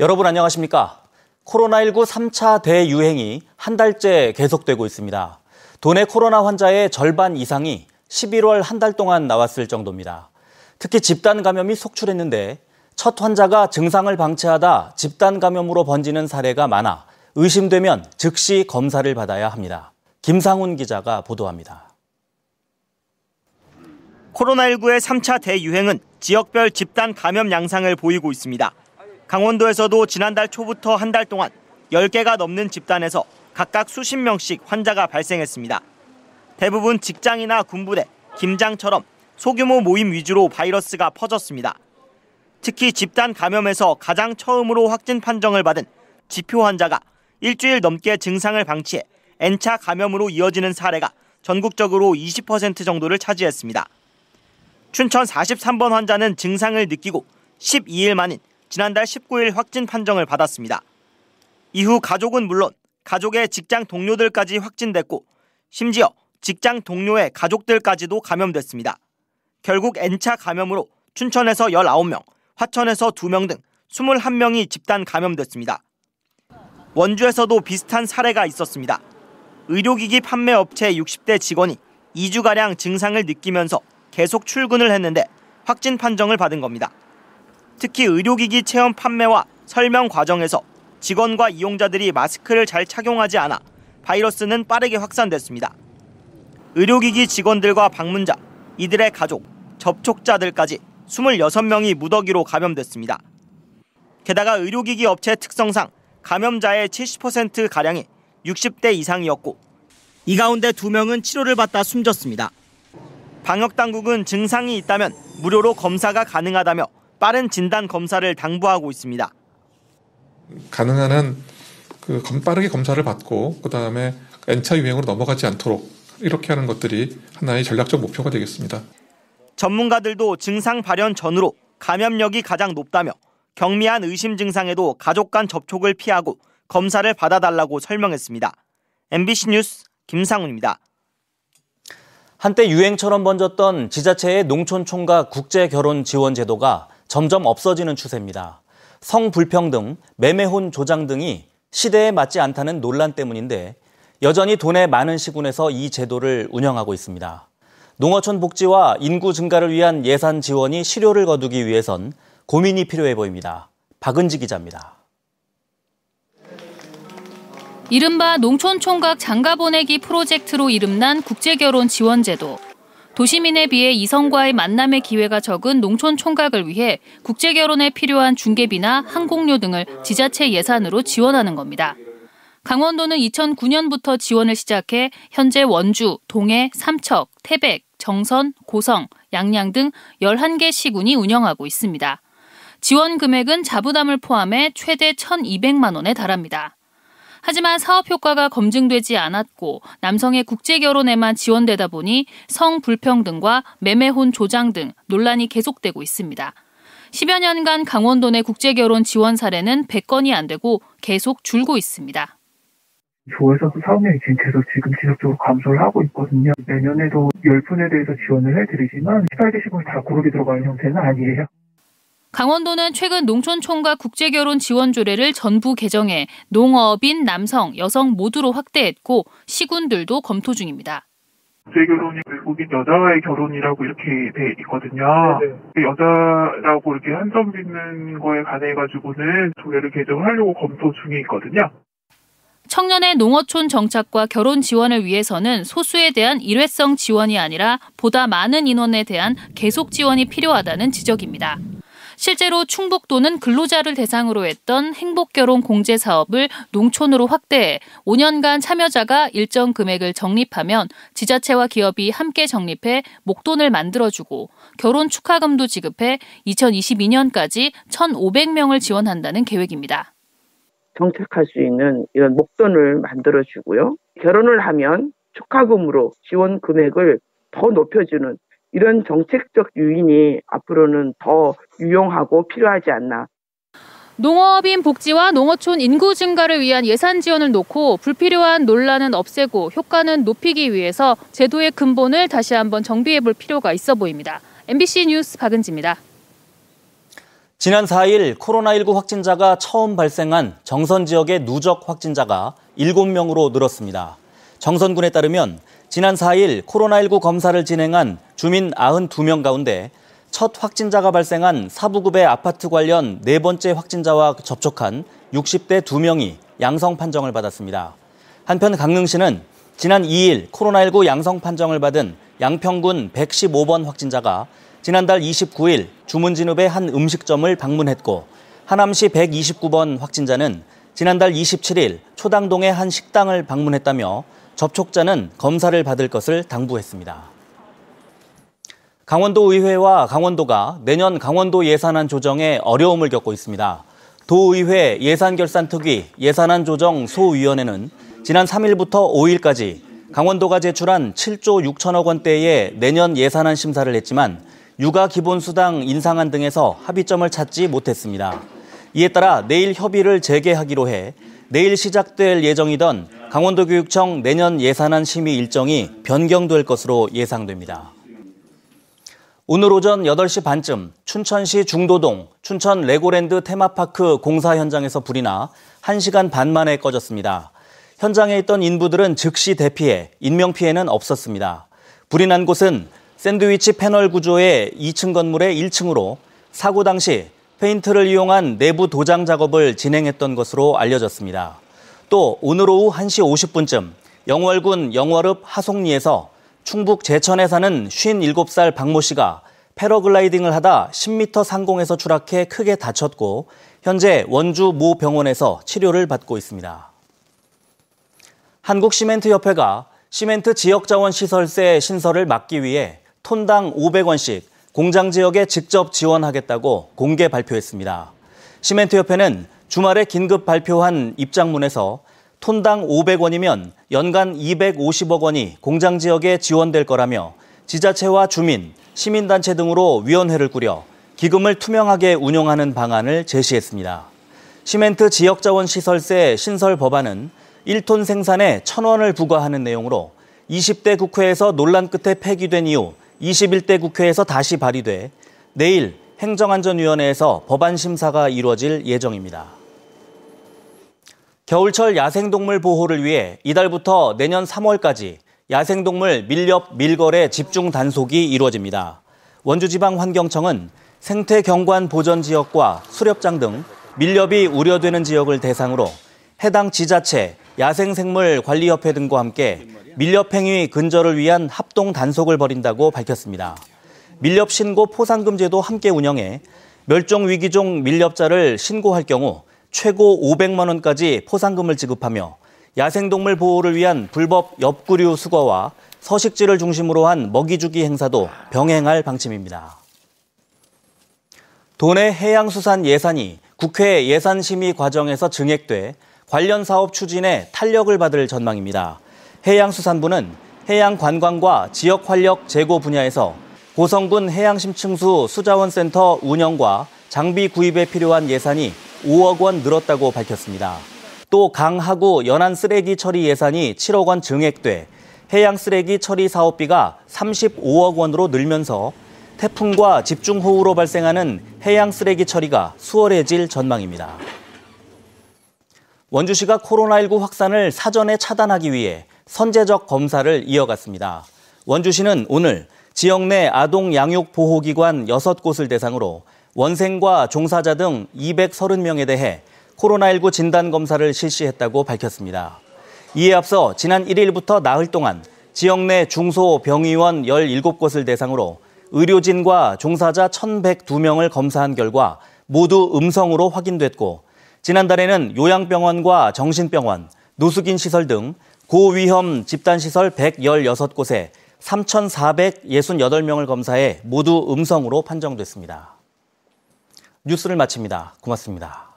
여러분 안녕하십니까? 코로나19 3차 대유행이 한 달째 계속되고 있습니다. 도내 코로나 환자의 절반 이상이 11월 한 달 동안 나왔을 정도입니다. 특히 집단 감염이 속출했는데 첫 환자가 증상을 방치하다 집단 감염으로 번지는 사례가 많아 의심되면 즉시 검사를 받아야 합니다. 김상훈 기자가 보도합니다. 코로나19의 3차 대유행은 지역별 집단 감염 양상을 보이고 있습니다. 강원도에서도 지난달 초부터 한 달 동안 10개가 넘는 집단에서 각각 수십 명씩 환자가 발생했습니다. 대부분 직장이나 군부대, 김장처럼 소규모 모임 위주로 바이러스가 퍼졌습니다. 특히 집단 감염에서 가장 처음으로 확진 판정을 받은 지표 환자가 일주일 넘게 증상을 방치해 N차 감염으로 이어지는 사례가 전국적으로 20% 정도를 차지했습니다. 춘천 43번 환자는 증상을 느끼고 12일 만인 지난달 19일 확진 판정을 받았습니다. 이후 가족은 물론 가족의 직장 동료들까지 확진됐고 심지어 직장 동료의 가족들까지도 감염됐습니다. 결국 N차 감염으로 춘천에서 19명, 화천에서 2명 등 21명이 집단 감염됐습니다. 원주에서도 비슷한 사례가 있었습니다. 의료기기 판매 업체 60대 직원이 2주가량 증상을 느끼면서 계속 출근을 했는데 확진 판정을 받은 겁니다. 특히 의료기기 체험 판매와 설명 과정에서 직원과 이용자들이 마스크를 잘 착용하지 않아 바이러스는 빠르게 확산됐습니다. 의료기기 직원들과 방문자, 이들의 가족, 접촉자들까지 26명이 무더기로 감염됐습니다. 게다가 의료기기 업체 특성상 감염자의 70%가량이 60대 이상이었고 이 가운데 2명은 치료를 받다 숨졌습니다. 방역당국은 증상이 있다면 무료로 검사가 가능하다며 빠른 진단 검사를 당부하고 있습니다. 가능한 한 빠르게 검사를 받고 그다음에 N차 유행으로 넘어가지 않도록 이렇게 하는 것들이 하나의 전략적 목표가 되겠습니다. 전문가들도 증상 발현 전후로 감염력이 가장 높다며 경미한 의심 증상에도 가족 간 접촉을 피하고 검사를 받아달라고 설명했습니다. MBC 뉴스 김상훈입니다. 한때 유행처럼 번졌던 지자체의 농촌총각 국제결혼 지원 제도가 점점 없어지는 추세입니다. 성불평등, 매매혼 조장 등이 시대에 맞지 않다는 논란 때문인데 여전히 도내 많은 시군에서 이 제도를 운영하고 있습니다. 농어촌 복지와 인구 증가를 위한 예산 지원이 실효를 거두기 위해선 고민이 필요해 보입니다. 박은지 기자입니다. 이른바 농촌총각 장가보내기 프로젝트로 이름난 국제결혼 지원제도. 도시민에 비해 이성과의 만남의 기회가 적은 농촌총각을 위해 국제결혼에 필요한 중개비나 항공료 등을 지자체 예산으로 지원하는 겁니다. 강원도는 2009년부터 지원을 시작해 현재 원주, 동해, 삼척, 태백, 정선, 고성, 양양 등 11개 시군이 운영하고 있습니다. 지원 금액은 자부담을 포함해 최대 1,200만 원에 달합니다. 하지만 사업 효과가 검증되지 않았고 남성의 국제결혼에만 지원되다 보니 성불평등과 매매혼 조장 등 논란이 계속되고 있습니다. 10여 년간 강원도 내 국제결혼 지원 사례는 100건이 안 되고 계속 줄고 있습니다. 조에서도 사업량이 지금 지속적으로 감소를 하고 있거든요. 내년에도 10분에 대해서 지원을 해드리지만 18개 시군이 다 고르게 들어가는 형태는 아니에요. 강원도는 최근 농촌총각 국제결혼 지원 조례를 전부 개정해 농어업인 남성, 여성 모두로 확대했고 시군들도 검토 중입니다. 국제결혼이 외국인 여자와의 결혼이라고 이렇게 돼 있거든요. 여자라고 이렇게 한정 짓는 거에 관해가지고는 조례를 개정하려고 검토 중에 있거든요. 청년의 농어촌 정착과 결혼 지원을 위해서는 소수에 대한 일회성 지원이 아니라 보다 많은 인원에 대한 계속 지원이 필요하다는 지적입니다. 실제로 충북도는 근로자를 대상으로 했던 행복결혼 공제 사업을 농촌으로 확대해 5년간 참여자가 일정 금액을 적립하면 지자체와 기업이 함께 적립해 목돈을 만들어주고 결혼 축하금도 지급해 2022년까지 1,500명을 지원한다는 계획입니다. 정착할 수 있는 이런 목돈을 만들어주고요. 결혼을 하면 축하금으로 지원 금액을 더 높여주는 이런 정책적 유인이 앞으로는 더 유용하고 필요하지 않나. 농어업인 복지와 농어촌 인구 증가를 위한 예산 지원을 놓고 불필요한 논란은 없애고 효과는 높이기 위해서 제도의 근본을 다시 한번 정비해 볼 필요가 있어 보입니다. MBC 뉴스 박은지입니다. 지난 4일 코로나19 확진자가 처음 발생한 정선 지역의 누적 확진자가 7명으로 늘었습니다. 정선군에 따르면 지난 4일 코로나19 검사를 진행한 주민 92명 가운데 첫 확진자가 발생한 사부급의 아파트 관련 네 번째 확진자와 접촉한 60대 2명이 양성 판정을 받았습니다. 한편 강릉시는 지난 2일 코로나19 양성 판정을 받은 양평군 115번 확진자가 지난달 29일 주문진읍의 한 음식점을 방문했고, 하남시 129번 확진자는 지난달 27일 초당동의 한 식당을 방문했다며 접촉자는 검사를 받을 것을 당부했습니다. 강원도의회와 강원도가 내년 강원도 예산안 조정에 어려움을 겪고 있습니다. 도의회 예산결산특위 예산안 조정 소위원회는 지난 3일부터 5일까지 강원도가 제출한 7조 6천억 원대의 내년 예산안 심사를 했지만 육아 기본수당 인상안 등에서 합의점을 찾지 못했습니다. 이에 따라 내일 협의를 재개하기로 해 내일 시작될 예정이던 강원도교육청 내년 예산안 심의 일정이 변경될 것으로 예상됩니다. 오늘 오전 8시 반쯤 춘천시 중도동 춘천 레고랜드 테마파크 공사 현장에서 불이 나 1시간 반 만에 꺼졌습니다. 현장에 있던 인부들은 즉시 대피해 인명피해는 없었습니다. 불이 난 곳은 샌드위치 패널 구조의 2층 건물의 1층으로 사고 당시 페인트를 이용한 내부 도장 작업을 진행했던 것으로 알려졌습니다. 또 오늘 오후 1시 50분쯤 영월군 영월읍 하송리에서 충북 제천에 사는 57살 박모 씨가 패러글라이딩을 하다 10m 상공에서 추락해 크게 다쳤고 현재 원주 모 병원에서 치료를 받고 있습니다. 한국시멘트협회가 시멘트 지역자원시설세 신설을 막기 위해 톤당 500원씩 공장 지역에 직접 지원하겠다고 공개 발표했습니다. 시멘트협회는 주말에 긴급 발표한 입장문에서 톤당 500원이면 연간 250억 원이 공장 지역에 지원될 거라며 지자체와 주민, 시민단체 등으로 위원회를 꾸려 기금을 투명하게 운용하는 방안을 제시했습니다. 시멘트 지역자원시설세 신설 법안은 1톤 생산에 1,000원을 부과하는 내용으로 20대 국회에서 논란 끝에 폐기된 이후 21대 국회에서 다시 발의돼 내일 행정안전위원회에서 법안 심사가 이루어질 예정입니다. 겨울철 야생동물 보호를 위해 이달부터 내년 3월까지 야생동물 밀렵 밀거래 집중 단속이 이루어집니다. 원주지방환경청은 생태경관 보전 지역과 수렵장 등 밀렵이 우려되는 지역을 대상으로 해당 지자체, 야생생물관리협회 등과 함께 밀렵행위 근절을 위한 합동 단속을 벌인다고 밝혔습니다. 밀렵신고 포상금제도 함께 운영해 멸종위기종 밀렵자를 신고할 경우 최고 500만 원까지 포상금을 지급하며 야생동물 보호를 위한 불법 엽구류 수거와 서식지를 중심으로 한 먹이주기 행사도 병행할 방침입니다. 도내 해양수산 예산이 국회 예산심의 과정에서 증액돼 관련 사업 추진에 탄력을 받을 전망입니다. 해양수산부는 해양관광과 지역활력 제고 분야에서 고성군 해양심층수 수자원센터 운영과 장비 구입에 필요한 예산이 5억 원 늘었다고 밝혔습니다. 또 강하구 연안 쓰레기 처리 예산이 7억 원 증액돼 해양 쓰레기 처리 사업비가 35억 원으로 늘면서 태풍과 집중호우로 발생하는 해양 쓰레기 처리가 수월해질 전망입니다. 원주시가 코로나19 확산을 사전에 차단하기 위해 선제적 검사를 이어갔습니다. 원주시는 오늘 지역 내 아동 양육 보호기관 6곳을 대상으로 원생과 종사자 등 230명에 대해 코로나19 진단검사를 실시했다고 밝혔습니다. 이에 앞서 지난 1일부터 나흘 동안 지역 내 중소병의원 17곳을 대상으로 의료진과 종사자 1,102명을 검사한 결과 모두 음성으로 확인됐고, 지난달에는 요양병원과 정신병원, 노숙인 시설 등 고위험 집단시설 116곳에 3,468명을 검사해 모두 음성으로 판정됐습니다. 뉴스를 마칩니다. 고맙습니다.